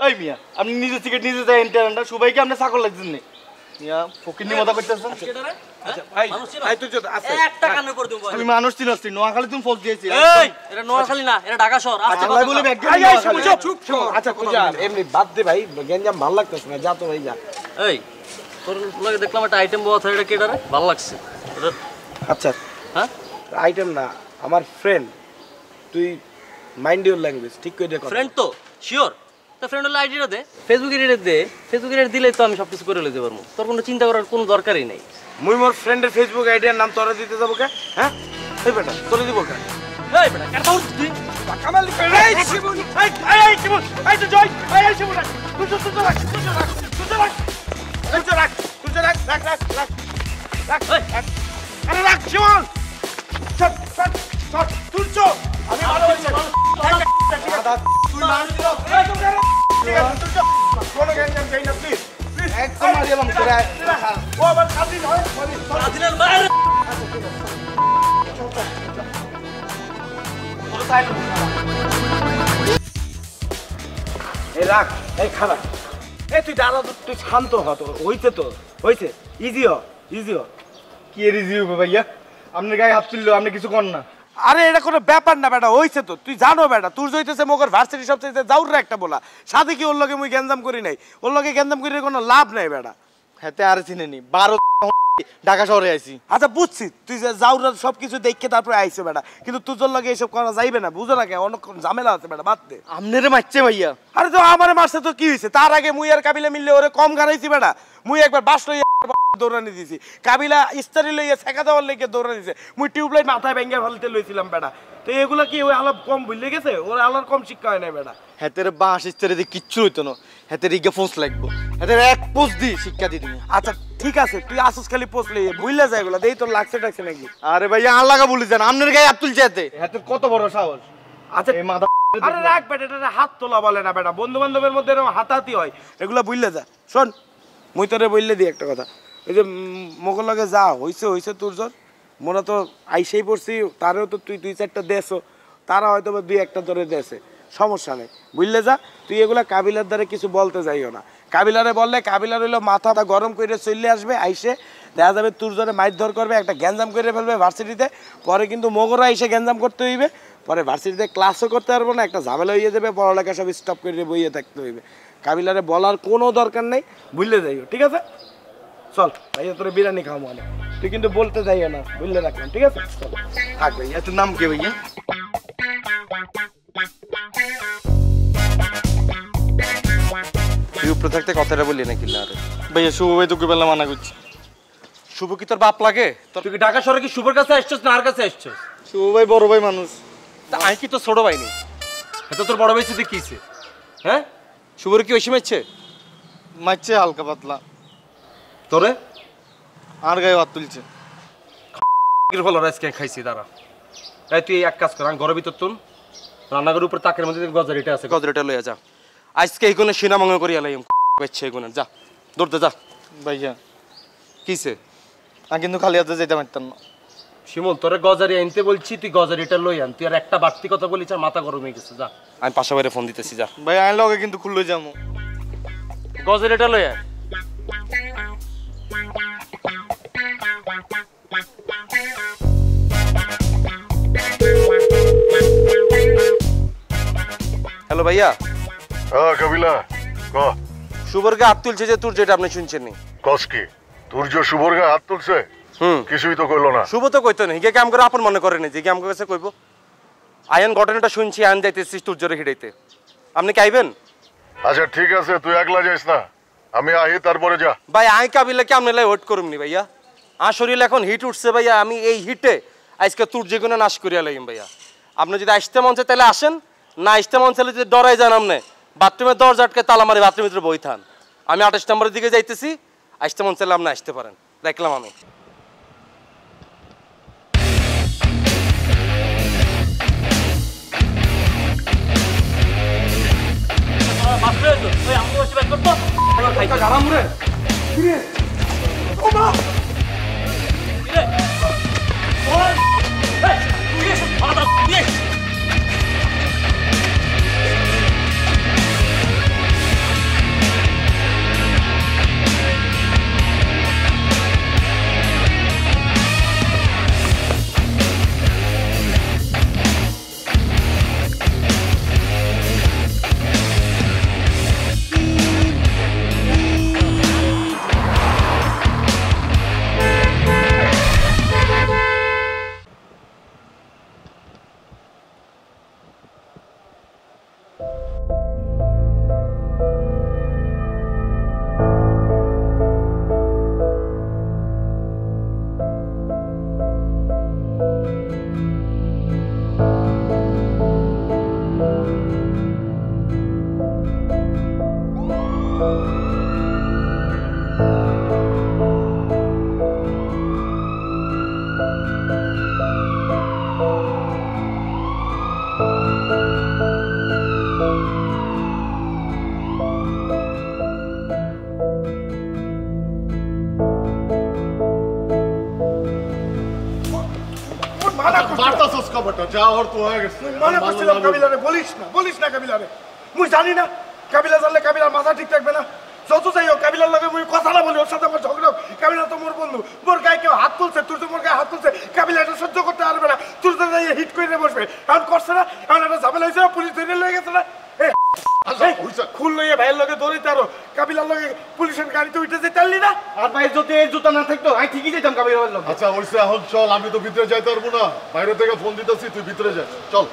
এই মিয়া আপনি নিজে টিকিট নিজে যাই ইন্টারনেটটা সবাইকে আপনি ছাগল লাগছেন না মিয়া ফকিনি মজা করতেছেন আচ্ছা ভাই ভাই তুই যদি আছে একটা কানে করে দেব আমি মানুষ চিনছি নোয়াখালী তুমি ফোন দিয়েছি এই এটা নোয়াখালী না এটা ঢাকা শহর আচ্ছা ভাই বলে ব্যাগ চুপ আচ্ছা তুই যা এমনি বাদ দে ভাই গেঞ্জাম ভালো লাগতেছ না যা তো ভাই যা এই তোর লাগে দেখলাম একটা আইটেম বড় থাকে এটা কেডা রে ভালো লাগছে আচ্ছা হ্যাঁ আইটেম না আমার ফ্রেন্ড তুই মাইন্ড ইওর ল্যাঙ্গুয়েজ ঠিক করে দে ফ্রেন্ড তো শিওর তো ফ্রেন্ড হলে আইডিটা দে ফেসবুকের আইডি দে ফেসবুকের আইডি দিলে তো আমি সবকিছু করে লইতে পারবো তোর কোনো চিন্তা করার কোনো দরকারই নাই মুই মোর ফ্রেন্ডের ফেসবুক আইডির নাম তোরা দিতে যাবো কে হ্যাঁ এই বেটা তোরা দিব কে এই বেটা কেন উঠ তুই কামাল এই শিবুন এই শিবুন এই তো জয় এই শিবুন তুই রাখ আরে রাখ শিবুন চট চট চট তুলছো আমি ভালো হইছে তুই মানুষ দিও এই তো ঠিক আছে তুলছো কোন গেঞ্জাম চাই না প্লিজ একদম মারিলাম তোরা ও আবার খাদিন হয় খাদিনের বাইরে এই রাখ এই খারাপ এই তুই দাঁড়া তুই শান্ত হ তো হইছে তো হইছে ইজি হ কি রিজিউ ভাইয়া আপনার গায়ে হাত তুললো আপনি কিছু কর না আরে এটা কোনো ব্যাপার না বেটা হইছে তো তুই জানো বেটা তুই জইতেছে মগর ভার্সিটি সবচেয়ে যাউর একটা বলা সাথে কি ওর লগে মুই গ্যাঞ্জাম করি নাই ওর লগে গ্যাঞ্জাম করে কোনো লাভ নাই বেটা হাতে আর চিনেনি 12 ঢাকা শহরে আইছি আচ্ছা বুঝছি তুই যে যাউর সবকিছু দেখে তারপরে আইছে বেটা কিন্তু তোর লগে এসব করা যাইবে না বুঝো না কে অনেক ঝামেলা আছে বেটা বাদ দে আমনেরে মারছে ভাইয়া আরে তো আমারে মারছে তো কি হইছে তার আগে মুই আর কাবিলা মিললে ওরে কম গারাইছি বেটা মুই একবার বাস লইয়া দৌড়ানি দিছি কাবিলা ইস্তারি লইয়া ছেকা দেওয়ার লেগে দৌড়ানি দিছে মুই টিউবলাইট মাথায় ভেঙে ফেলতে লইছিলাম বেটা তো এগুলা কি ওই আলাপ কম ভুলে গেছে ওর আলার কম শিক্ষা হয় নাই বেটা হাতের বাঁশ ইস্তারে দিয়ে কিচ্ছু হইতো না হাতের ইগে ফোঁস লাগবো হাতের এক পোস্ট দি শিক্ষা দিই তুমি আচ্ছা ঠিক আছে তুই আসুস খালি পোস্ট লইয়ে ভুলে যায় এগুলা দেই তোর লাগছে টাকছে নাকি আরে ভাইয়া আর লাগা বলি জান আপনার গায়ে হাত তুলছে হাতে হাতের কত বড় সাহস আচ্ছা এই মাথা আরে রাখ বেটা এটা হাত তোলা বলে না বেটা বন্ধু বান্ধবের মধ্যে এরকম হাতাহাতি হয় এগুলা ভুলে যা শোন মুই তোরে বললে দিই একটা কথা এই যে মোগল লগে যা হইছে তোর জোর মোরা তো আইসেই পড়ছি তারেও তো তুই 2-4টা দেছো তারা হয়তো বা 2-1টা ধরে দেছে সমস্যা নেই বুঝলে যা তুই এগুলা কাবিলার দ্বারা কিছু বলতে যাইও না কাবিলারে বললে কাবিলার হইলো মাথাটা গরম করে চলে আসবে আইসে দেখা যাবে তোর জোরে মারধর করবে একটা গ্যাঞ্জাম করে ফেলবে ভার্সিটিতে পরে কিন্তু মোগরা এসে গ্যাঞ্জাম করতে হইবে পরে ভার্সিটিতে ক্লাসও করতে পারবো না একটা ঝামেলা হয়ে যাবে পড়ালেখা সব স্টপ করে বইয়ে থাকতে হইবে কাবিলারে বলার কোনো দরকার নেই বুঝলে যাইও ঠিক আছে চল ভাইয়া তোর বিরিয়ানি খাওয়া মানে তুই কিন্তু বলতে যাইও না বুঝলে রাখলাম ঠিক আছে চল থাক ভাইয়া তোর নাম কি ভাইয়া তুই উপরে থাকতে কথাটা বললি নাকি না রে ভাইয়া শুভ ভাই তোকে বেলা মানা করছি শুভ কি তোর বাপ লাগে তুই কি ঢাকা শহরে কি শুভর কাছে আসছস না আর কাছে আসছস শুভ ভাই বড় ভাই মানুষ তা আমি কি তোর ছোট ভাই নি এটা তোর বড় ভাই সাথে কিছে হ্যাঁ শুভর কি ওইসি মারছে মারছে হালকা পাতলা তোরে আর গায়ে হাত তুলছে এর ফল আজকে খাইছি দাঁড়া এই তুই এক কাজ কর আমি ঘরের ভিতর তুন রান্নাঘরের উপর তাকের মধ্যে গজারিটা আছে গদরেটা লইয়া যা আজকে এইগুলো সিনামঙ্গ করি আলাইম বেচ্ছে এগুলো যা দৌড়তে যা ভাইয়া কিসে আমি কিন্তু খালি হাতে যেতে পারতাম না শিমুল তোরে গজারি আনতে বলছি তুই গজারিটা লই আন তুই আর একটা বাড়তি কথা বলিস আর মাথা গরম হয়ে গেছে যা আমি পাশা বাইরে ফোন দিতেছি যা ভাই আমি লগে কিন্তু খুললে যাবো গজারিটা লই আন হ্যালো ভাইয়া হ্যাঁ কাবিলা ক শুভরকে হাত তুলছে যে তোর যেটা আপনি শুনছেন নি কস কি তুর্য শুভর গায়ে হাত তুলছে কিছুই তো কইলো না শুভ তো কইতো না হিগে কাম করে আপন মনে করেনি যে কাম কাছে কইব আয়ন ঘটনাটা শুনছি আয়ন যাইতেছি সূর্যরে হিড়াইতে আপনি কি আইবেন আচ্ছা ঠিক আছে তুই একলা যাইস না আমি আহি তারপরে যা ভাই আই কাবিলা কি আপনি লাই ওয়েট করুমনি ভাইয়া আর শরীর এখন হিট উঠছে ভাইয়া আমি এই হিটে আজকে তোর যেগুলো নাশ করিয়া লাইম ভাইয়া আপনি যদি আসতে মন চায় তাহলে আসেন না আসতে মন চাইলে যদি ডরাই যান আপনি বাথরুমের দরজা আটকে তালা মারি বাথরুমের ভিতরে বই থান আমি 28 নম্বরের দিকে যাইতেছি আসতে মন চাইলে আপনি আসতে পারেন দেখলাম আমি মুই জানি না কাবিলা জানলে কাবিলার মাথা ঠিক থাকবে না। যত যাই হোক কাবিলার লগে মুই কথা না বলি, ওর সাথে আমার ঝগড়া। কাবিলা তো মোর বন্ধু, মোর গায়ে কেউ হাত তুলছে, তুই তো মোর গায়ে হাত তুলছে, কাবিলা এটা সহ্য করতে পারবে না, তুই তো যাই হিট করে বসবে। এখন করছে না, এখন একটা ঝামেলা হয়েছে না, পুলিশ ধরে লয়ে গেছে না। খুল লইয়ে ভাইয়ের লগে দৌড়িতে আরো কাবিলার লগে পুলিশের গাড়িতে উঠে যেতে পারলি না। আর ভাই যদি এই জুতা না থাকতো আমি ঠিকই যেতাম কাবিলার লগে। আচ্ছা ওইসে এখন চল, আমি তো ভিতরে যাইতে পারবো না, বাইরে থেকে ফোন দিতেছি, তুই ভিতরে যা। চল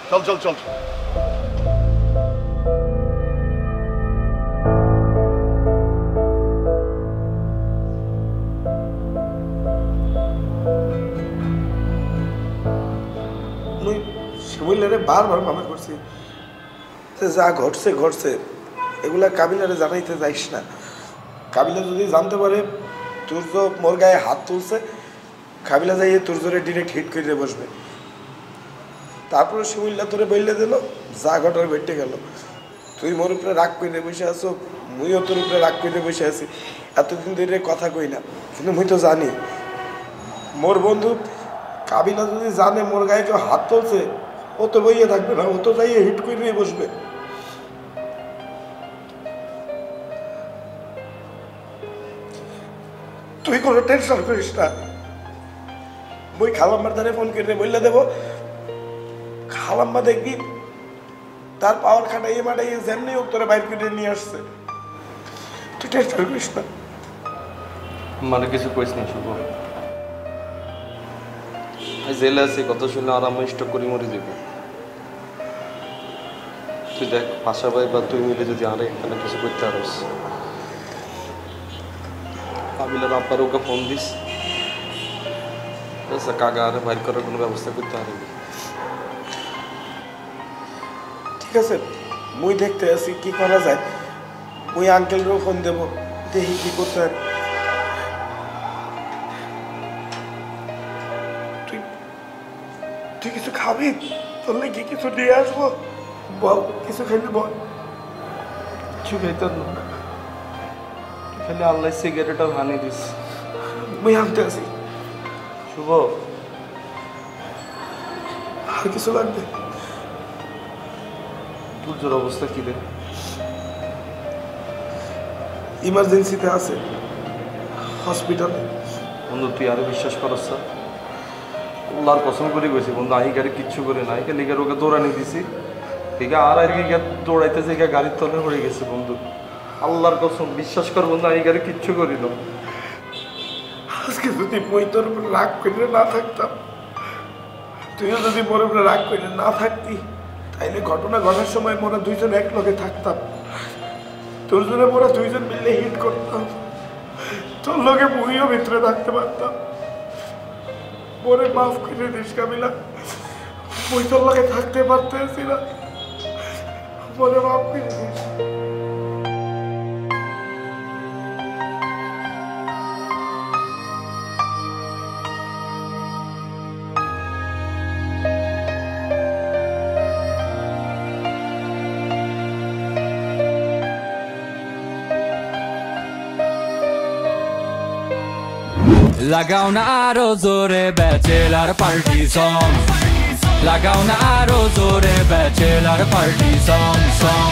চল চল চল। মুই শিবইলারে বারবার মানা করছি যে যা ঘটছে ঘটছে, এগুলা কাবিলারে জানাইতে যাইস না। কাবিলা যদি জানতে পারে তোর তো মোর গায়ে হাত তুলছে, কাবিলা যাইয়ে তোর জোরে ডিরেক্ট হিট করে বসবে। তারপরে শিবইল্লা তোরে বললে দিল, যা ঘটার বেটে গেল। তুই মোর উপরে রাগ করে বসে আছো, মুইও তোর উপরে রাগ করে বসে আছি। এতদিন ধরে কথা কই না, কিন্তু মুই তো জানি মোর বন্ধু কাবিলা যদি জানে মোর গায়ে কেউ হাত তুলছে, ও তো বইয়ে থাকবে না, ও তো যাইয়ে হিট করে বসবে। তুই কোনো টেনশন করিস না, বই খালাম্মার দ্বারে ফোন করে বললে দেবো। খালাম্মা দেখবি তার পাওয়ার খাটাইয়ে মাটাইয়ে যেমনি হোক তোরা বাইর করে নিয়ে আসছে। তুই টেনশন করিস না। মানে কিছু কইস না শুভ, জেলে আছে কথা শুনে আর আমি স্টক করে মরে যাবো। তুই দেখ পাশা ভাই বা তুই মিলে যদি আরে এখানে কিছু করতে পারিস, কাবিলার আব্বার ওকে ফোন দিস, কাকা আরে বাইর করার কোনো ব্যবস্থা করতে পারবি। ঠিক আছে, মুই দেখতে আছি কি করা যায়। মুই আঙ্কেলকেও ফোন দেবো, দেখি কি করতে পারি। তুই কিছু খাবি? তোর কি কিছু নিয়ে আসবো? বল, কিছু খাইবি বল। কিছু খাইতাম না, খালি আল্লাহ সিগারেটটা ভানি দিস। মুই আনতে আছি। শুভ, আর কিছু লাগবে? তোর অবস্থা কি রে? ইমার্জেন্সিতে আছে, হসপিটালে। বন্ধু তুই আরো বিশ্বাস করছ? আল্লাহর কসম করে গেছি বন্ধু, আই গাড়ি কিচ্ছু করে না, আইকে লিগার ওকে দৌড়ানি দিছি, ঠিক আছে? আর আইকে দৌড়াইতেছে, গাড়ির তলে পড়ে গেছে বন্ধু। আল্লাহর কসম বিশ্বাস কর বন্ধু, আই গাড়ি কিচ্ছু করি না। আজকে যদি মই তোর উপরে রাগ করে না থাকতাম, তুইও যদি মোর উপরে রাগ করে না থাকতি, তাইলে ঘটনা ঘটার সময় মোরা দুইজন এক লগে থাকতাম। তোর জন্য মোরা দুইজন মিলে হিট করতাম, তোর লগে মুইও ভিতরে থাকতে পারতাম। মোরে মাফ করে দিস কাবিলা, মুই তোর লগে থাকতে পারতেছি না, মোরে মাফ করে দিস। লাগাও না আরো জোরে ব্যাচেলার পার্টি সং, লাগাও না আরো জোরে ব্যাচেলার পার্টি সং সং।